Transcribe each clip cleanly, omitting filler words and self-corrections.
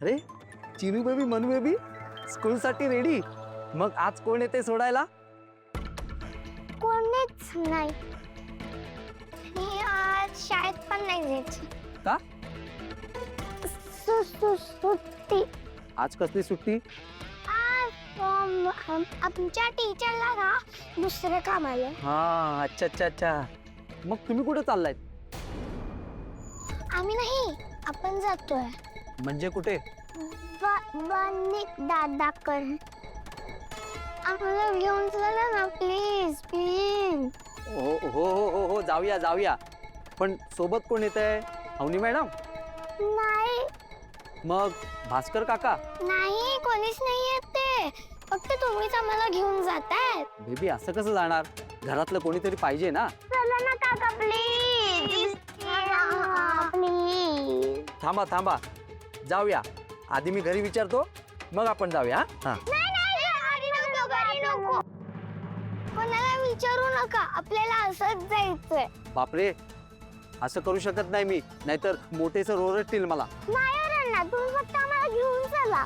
अरे Chinu baby Manu baby school साठी ready. मग आज कोण येते सोडायला? कोणीच नाही. मी आज शाळेत पण नाही जायची. का? सुट्टी. आज कसली सुट्टी? आज आमच्या टीचरला ना दुसरं काम आलं. हा अच्छा अच्छा अच्छा. मग तुम्ही कुठे चाललाय? आम्ही नाही, आपण जातोय. म्हणजे कुठे? दादाकर आम्हाला घेऊन चला ना प्लीज प्लीज. हो हो हो हो हो जाऊया जाऊया. पण सोबत कोण येत आहे? अवनी मॅडम? नाही मग भास्कर काका? नाही, कोणीच नाही येत ते. फक्त तुम्हीच आम्हाला घेऊन जाताय. बेबी असं कसं जाणार? घरातलं कोणीतरी पाहिजे ना. चला ना काका प्लीज प्लीज. थांबा थांबा जाऊया. आधी मी घरी विचारतो मग आपण जाऊया. हा कोणाला विचारू नका, आपल्याला असंच जायचंय. बापरे असं करू शकत नाही मी, नाहीतर मोठे सर ओरडतील मला. नाही ओरडणार, तुम्ही फक्त आम्हाला घेऊन चला.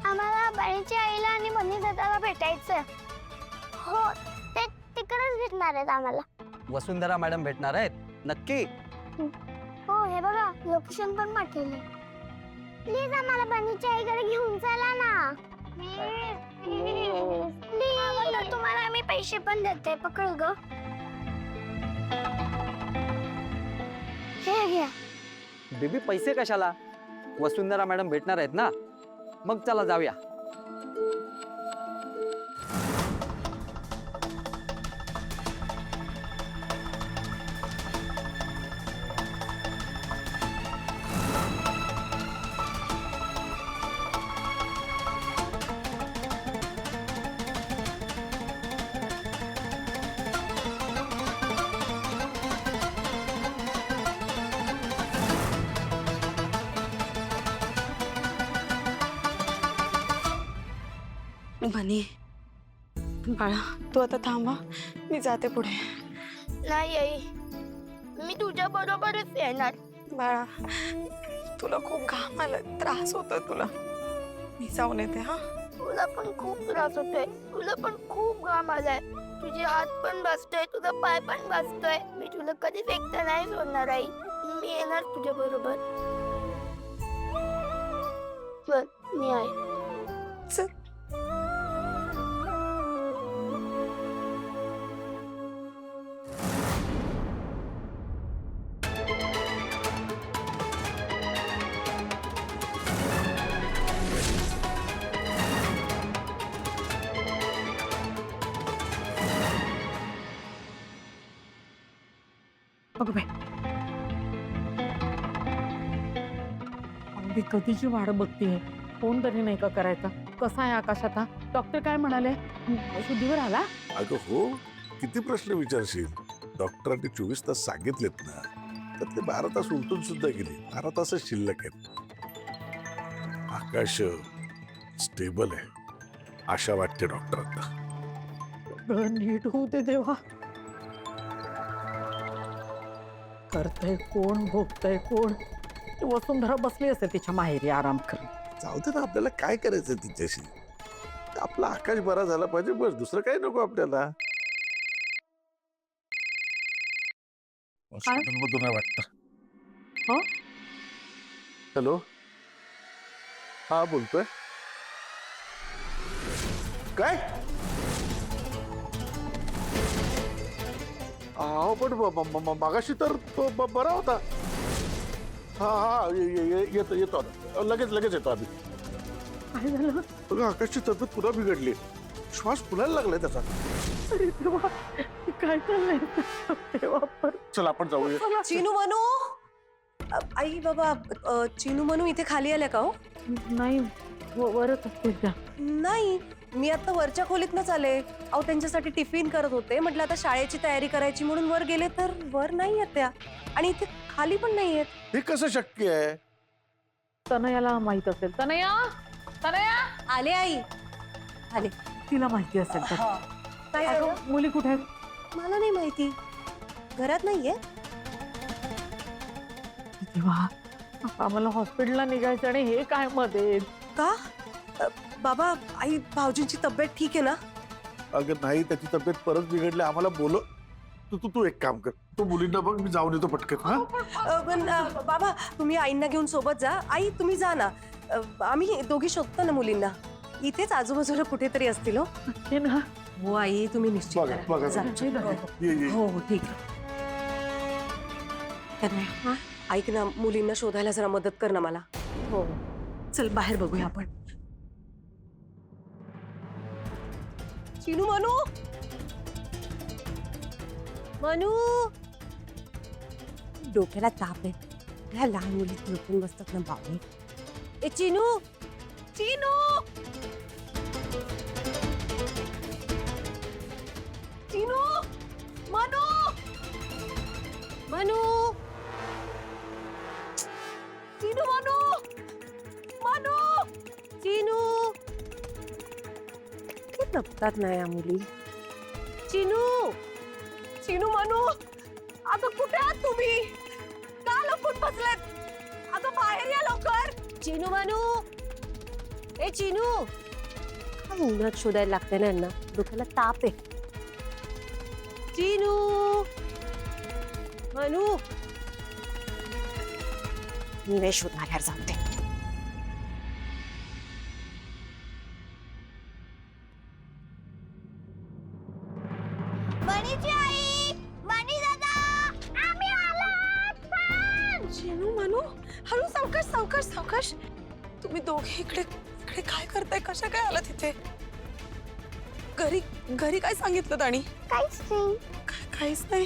आम्हाला बाळीच्या आईला आणि मम्मी दादाला भेटायचं. हो ते तिकडेच भेटणार आहेत आम्हाला. वसुंधरा मॅडम भेटणार आहेत नक्की? हो हे बघा लोकेशन पण पाठवले. प्लीज आम्हाला बनीच्या आईकडे घेऊन चला ना. प्लीज तुम्हाला आम्ही पैसे पण देते. पकड ग. हे घ्या. बेबी पैसे कशाला? वसुंधरा मॅडम भेटणार आहेत ना. मग चला जाऊया. मनी बाळा तू आता थांबा, मी जाते पुढे. नाही आई, मी तुझ्या बरोबरच येणार. बाळा तुला खूप घाम आला, त्रास होतोय तुला. मी जाऊन येते. हा तुला पण खूप त्रास होतोय. तुला पण खूप घाम आलाय. तुझे हात पण बसतोय, तुझा पाय पण बसतोय. मी तुला कधीच एकटा नाही सोडणार आई. मी येणार तुझ्या बरोबर. चल मी आहे. चल. अगं बाई, अगदी कधीची वाट बघतीये. फोन तरी नाही का करायचा? कसा आहे आकाश आता? डॉक्टर काय म्हणाले? शुद्धीवर आला? अगं हो, किती प्रश्न विचारशील. डॉक्टरांनी 24 तास सांगितलेत ना, त्यातले 12 तास उलटून सुद्धा गेले. 12 तासच शिल्लक आहेत. आकाश स्टेबल आहे, आशा वाटते डॉक्टरांना. सगळं नीट होऊ दे देवा. करतय कोण, भोगतय कोण? ती वसुंधरा बसली असेल तिच्या माहेरी आराम करत. जाऊ दे ना, आपल्याला काय करायचं तिच्याशी. आपला आकाश बरा झाला पाहिजे बस, दुसरं काही नको आपल्याला. हॉस्पिटलमधून आहे वाटतं. हो? हॅलो, हा बोलतोय. काय? अहो पण मागाशी तर तो बरा होता. हा हा येतो येतो आता. लगेच येतो आधी. काय झालं? बघा आकाशची तब्येत पुन्हा बिघडली. श्वास फुलायला लागलाय त्याचा. अरे देवा, काय चाललंय देवा? चल आपण जाऊया. चिनू मनू, आई बाबा, चिनू मनू इथे खाली आल्या का हो? नाही वरच असते त्या. नाही, मी आता वरच्या खोलीतनच आले. अहो त्यांच्यासाठी टिफिन करत होते. म्हटलं आता शाळेची तयारी करायची म्हणून वर गेले तर वर नाही येत त्या. आणि इथे खाली पण नाही येत. हे कसं शक्य आहे? तनयाला माहित असेल. तनया, तनया आले आई, आले. तिला माहिती असेल तर. काय अगं, झालं? मुली कुठे आहेत? मला नाही माहिती. घरात नाहीये. देवा, आम्हाला हॉस्पिटलला निघायचं आणि हे काय मध्ये. का बाबा आई भाऊजींची तब्येत ठीक आहे ना? अगं नाही, त्याची तब्येत परत बिघडली, आम्हाला बोल. तू तू तू एक काम कर, तू मुलींना बघ, मी जाऊन येतो पटकन. हा पण बाबा तुम्ही आईंना घेऊन सोबत जा. आई तुम्ही जा ना, आम्ही दोघी शोधतो ना मुलींना. इथेच आजूबाजूला कुठेतरी असतील. हो हे ना. हो आई तुम्ही निश्चित बघा, करा. बघा. जा. ये ये. हो हो ठीक आहे. तन्मय, ऐक ना, मुलींना शोधायला जरा मदत कर ना मला. हो चल बाहेर बघूया आपण. चिनू मनू, मनू, डोक्याला ताप आहे. ह्या लहान मुली झोपून बसतात ना बाबा. ए चिनू, चिनू, चिनू, मनू, मनू, चिनू, मनू, मनू, चिनू. किती लपतात ना या मुली. चिनू, चिनू, मनू, आता कुठे आहात तुम्ही? का लपून बसलेत? आता बाहेर या लवकर. चिनू, मनू, ए चिनू. काय उन्हात शोधायला लागते ना यांना, डोक्याला ताप आहे. चिनू, मनू, मी नाही शोधणार यार, जाते. मणीची आई, मणी दादा, आम्ही आलोत. चिनू, मनू, हळू, सावकाश सावकाश सावकाश. तुम्ही दोघे इकडे इकडे काय करताय? कशा काय आला तिथे? घरी घरी काय सांगितलं दाणी? काहीच नाही. काहीच नाही.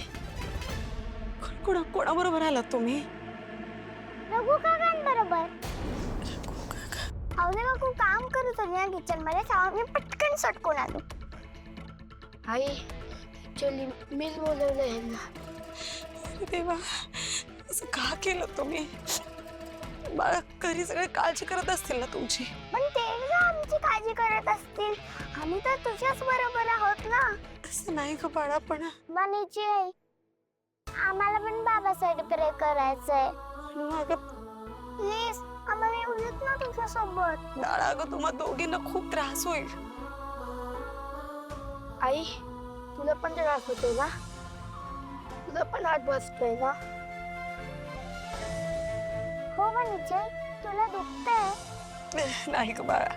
कोणाबरोबर आलात तुम्ही? रघु काकांबरोबर. अवने काकू काम करत होते ना किचन मध्ये, तेव्हा मी पटकन सटकून आलो. आई ऍक्च्युअली मीच बोलवलं यांना. अरे देवा, असं का केलं तुम्ही? बाळा घरी सगळे काळजी करत असतील ना तुमची. पण ते का आमची काळजी करत असतील? आम्ही तर तुझ्याच बरोबर आहोत ना. असं नाही ग बाळा, पण मनीची आई, आम्हाला पण बाबासाठी प्रे करायचंय. प्लीज आम्हाला येऊयात ना तुझ्यासोबत. बाळा अगं तुम्हा दोघींना खूप त्रास होईल. आई तुला पण त्रास होतो ना? तुला पण हात बसतोय ना? हो मनीची आई, तुला दुखतंय? नाही ग बाळा,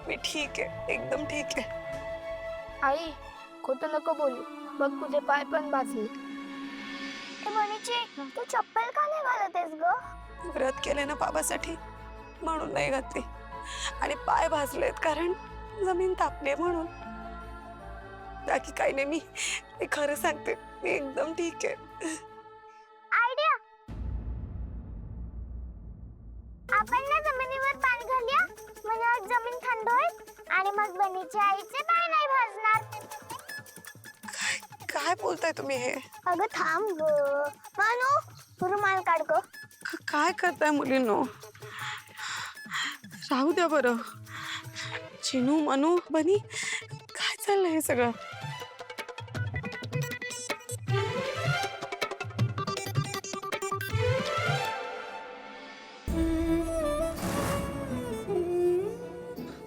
मी ठीक आहे, एकदम ठीक आहे. आई खोटं नको बोलू, बघ तुझे पाय पण भाजले. मनीची तू चप्पल का नाही घालतेस ग? व्रत केले ना बाबासाठी म्हणून नाही घातली. आणि पाय भाजलेत कारण जमीन तापली म्हणून. बाकी काही नाही, मी खरं सांगते, मी एकदम ठीक आहे. आयडिया, आपण ना जमिनीवर पाणी घालूया, म्हणजे जमीन थंड होईल आणि मग बनीच्या आईचे पाय नाही भाजणार. काय बोलताय तुम्ही हे? अगं थांब ग मानू, तू रुमाल काढ ग. काय करताय मुलींनो? राहू द्या बरं. चिनू, मनू, बनी, काय चाललंय हे सगळं?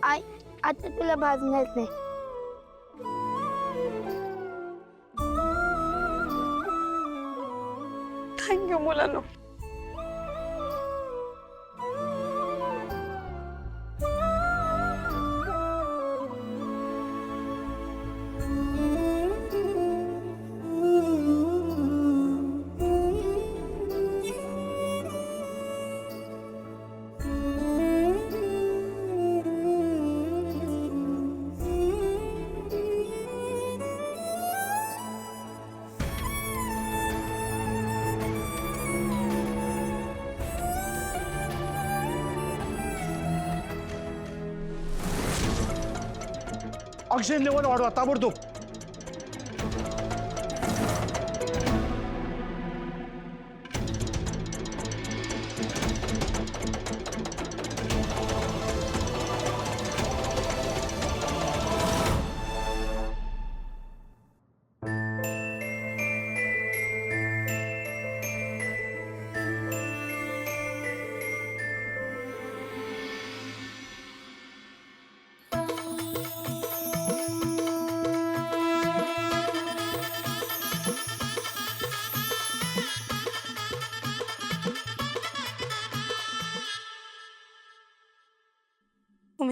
आई आता तुला भाजणार नाही. थँक्यू मुलांनो. ऑक्सिजन लेवल वाढवा ताबडतोब.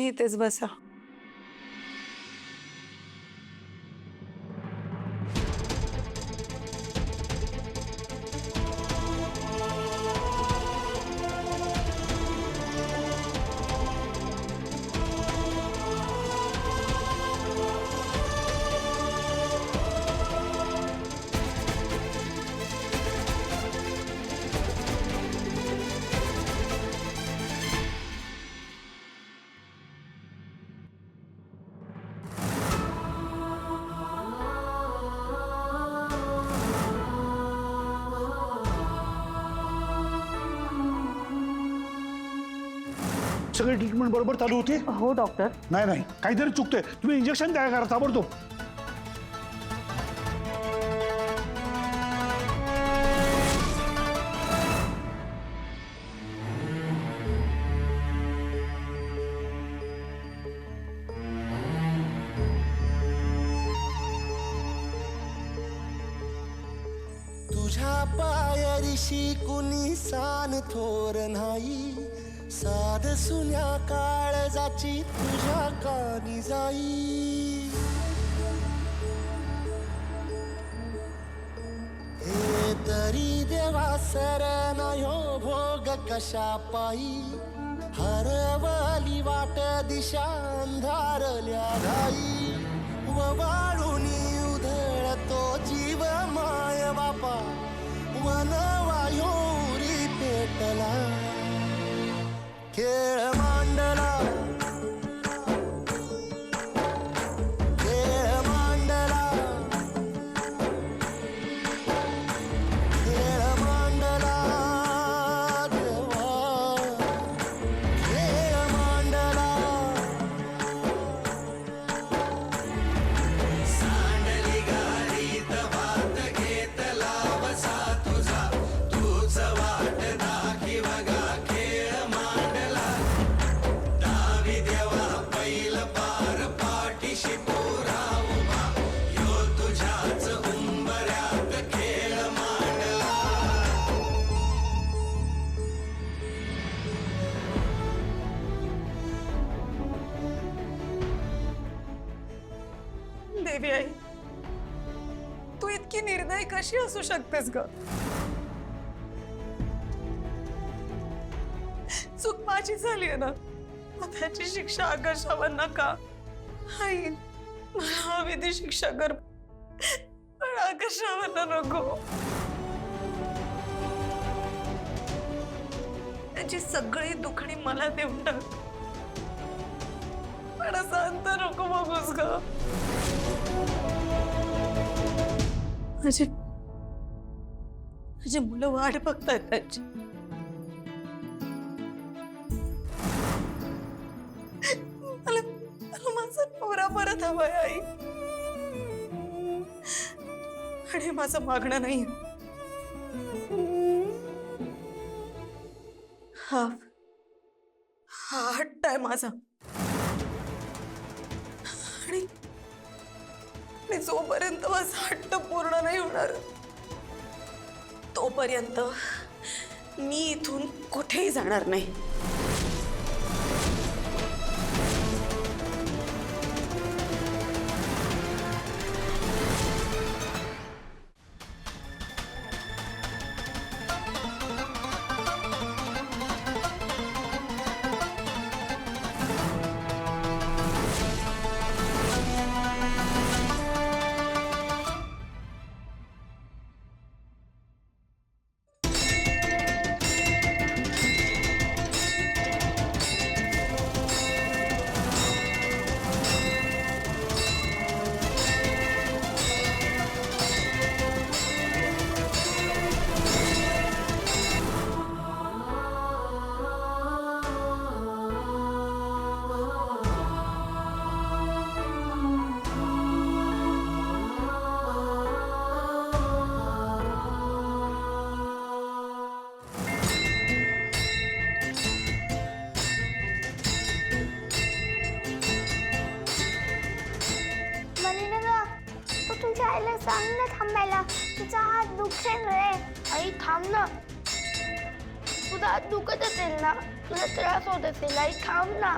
तुम्ही इथेच बसा. सगळी ट्रीटमेंट बरोबर चालू होती. हो डॉक्टर. नाही नाही काहीतरी चुकतंय. तुम्ही इंजेक्शन द्या करा ताबडतोब. तुझ्या पायरीशी कुणी सान थोर नाही. साध सुन्या काळजाची तुझ्या कानी जाई. हे तरी देवा सरनायो भोग कशा पायी. हरवली वाट दिशा अंधारल्या धाई. ववाळूनी उधळतो जीव माय बापा. वनवायोरी पेटला खेळ मांडला. खेळ मांडला. खेळ मांडला देवा. खेळ मांडला. सांडली गाडीत वाट घेतला बसा तुझा. तूच वाट दाखी बघा. खेळ मांडला. दावी देवा पैल पार पाठीशी पुरा उभा. यो तुझ्याच उंबऱ्यात खेळ मांडला. देवी आई, तू इतकी निर्दयी कशी असू शकतेस ग? चूक माझी झाली आहे ना, मग त्याची शिक्षा आकाशावर का? आई, मला हवी ती शिक्षा कर, पण आकाशावर नको. त्याची सगळी दुखणी मला देऊन टाक, पण असं अंत नको बघूस ग. माझी मुलं वाट बघतायत त्यांची. मला माझा नवरा परत हवाय आई, आणि माझं मागणं नाही. हा हट्ट आहे माझा, आणि जोपर्यंत माझा हट्ट पूर्ण नाही होणार तोपर्यंत मी इथून कुठेही जाणार नाही. आईला सांग ना थांबायला, तुझा हात दुखेल रे. आई थांब ना, तुझा हात दुखत असेल ना, तुला त्रास होत असेल. आई थांब ना.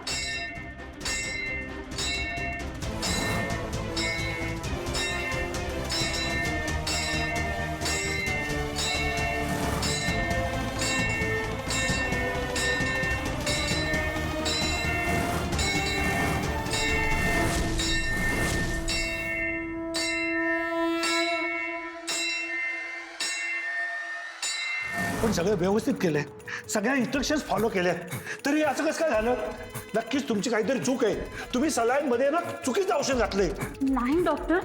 पण सगळं व्यवस्थित केलंय, सगळ्या इन्स्ट्रक्शन्स फॉलो केल्या, तरी असं कसं काय झालं? नक्कीच तुमची काहीतरी चूक आहे. तुम्ही सलाईन मध्ये ना चुकीचं औषध घातलंय. नाही डॉक्टर,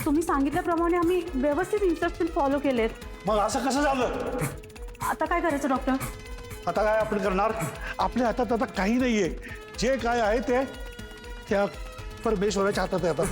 तुम्ही सांगितल्याप्रमाणे आम्ही व्यवस्थित इन्स्ट्रक्शन फॉलो केलेत. मग असं कसं झालं? आता काय करायचं डॉक्टर? आता काय आपण करणार? आपल्या हातात आता काही नाहीये. जे काय आहे ते त्या परमेश्वराच्या हातात आहे आता.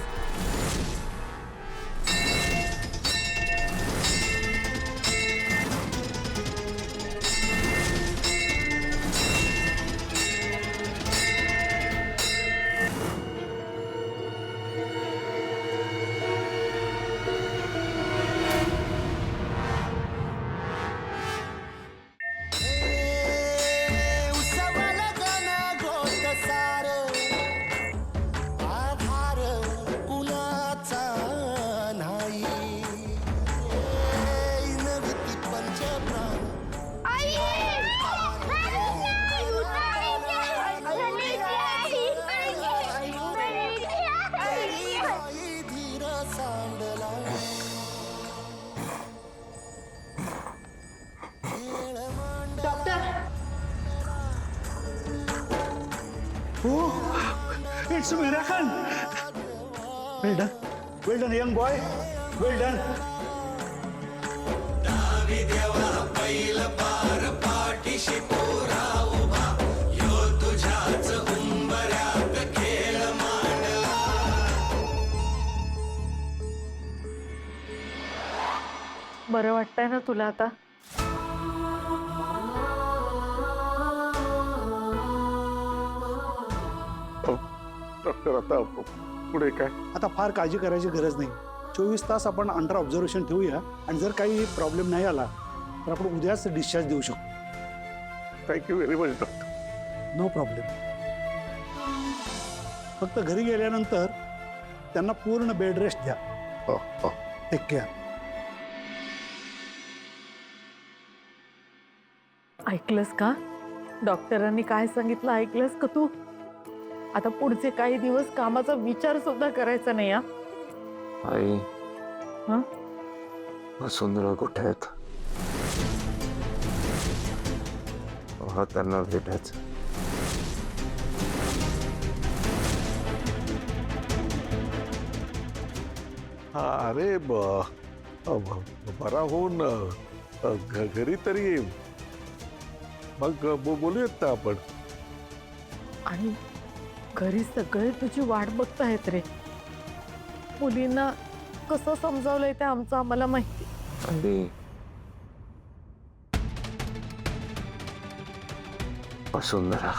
उसवाला गाणं गोट सार आधार कुणाचा नाही नवती पंचप्राण आई! आई धीर सांडला हो, it's miracle. Well done young boy, well done. दावी देवा पैल पार पाठीशी पोरा उभा यो तुझ्याच उंबऱ्यात खेळ मांडला. बरं वाटतंय ना तुला आता? डॉक्टर आता पुढे काय? आता फार काळजी करायची गरज नाही. 24 तास आपण अंडर ऑब्झर्वेशन ठेवूया आणि जर काही प्रॉब्लेम नाही आला तर आपण उद्याच डिस्चार्ज देऊ शकतो. Thank you very much doctor. No problem. फक्त घरी गेल्यानंतर त्यांना पूर्ण बेड रेस्ट द्या. हो हो. Take care. ऐकलंस का? डॉक्टरांनी काय सांगितलं ऐकलंस का तू? आता पुढचे काही दिवस कामाचा विचार सुद्धा करायचा नाही. आई हं? वसुंधरा कुठे आहेत? हा त्यांना भेटायचं. हा अरे बरा होऊन घरी तरी ये. मग बोलूयात ना आपण. आणि घरी सगळे तुझी वाट बघतायत रे. मुलींना कसं समजावलंय ते आमचं आम्हाला माहिती. आणि वसुंधरा